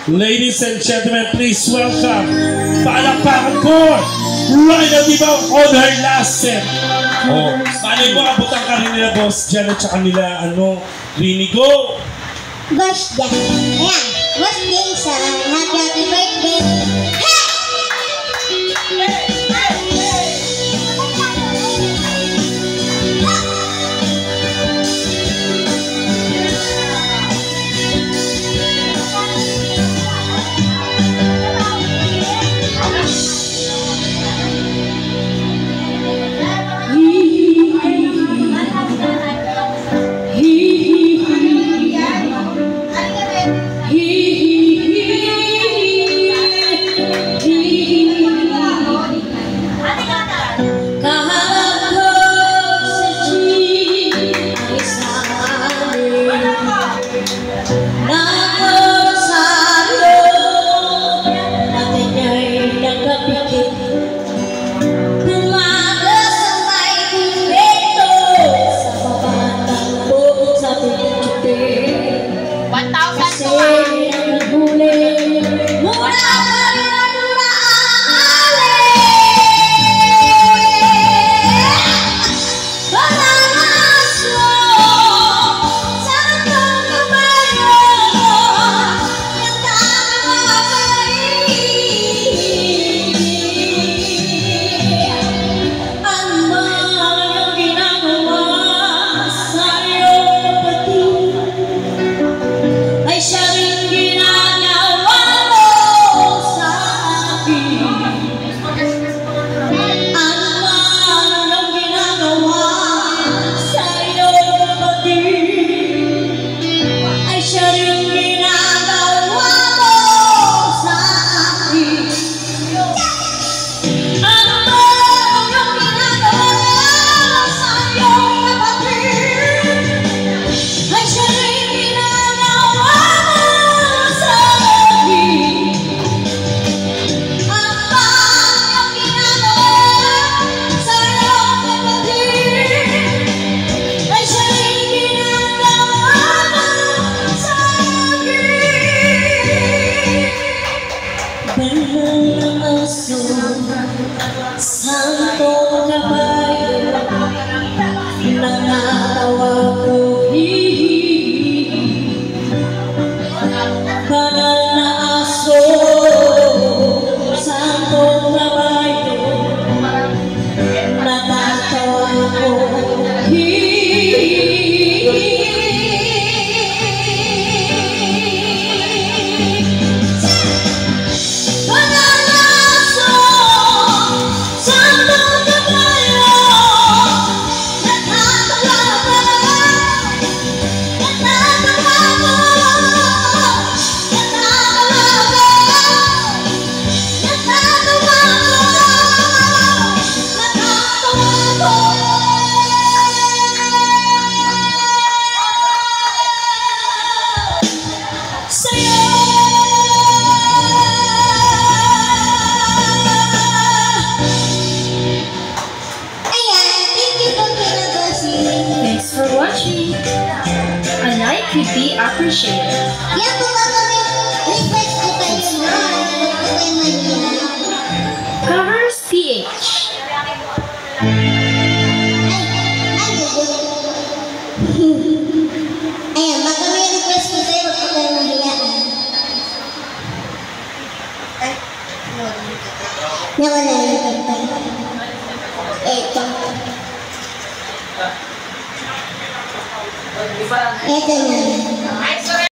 Ladies and gentlemen, please welcome palakpakan ko Rhino Diva on her last set. Oh, malay mo, abutan ka rin nila Boss Jan at saka nila, Rini, go! Boss Jan, ayan, Boss Jason, happy birthday! Santo kabayo, nanatawa ko, banal na aso. Santo kabayo, nanatawa ko, could be appreciated. Yan po kami request ko kayo na Covers PH. Ayan, baka may request ko kayo, wag ko kayo mahiyaan. Nawala yung kanta. Eto. Eto na.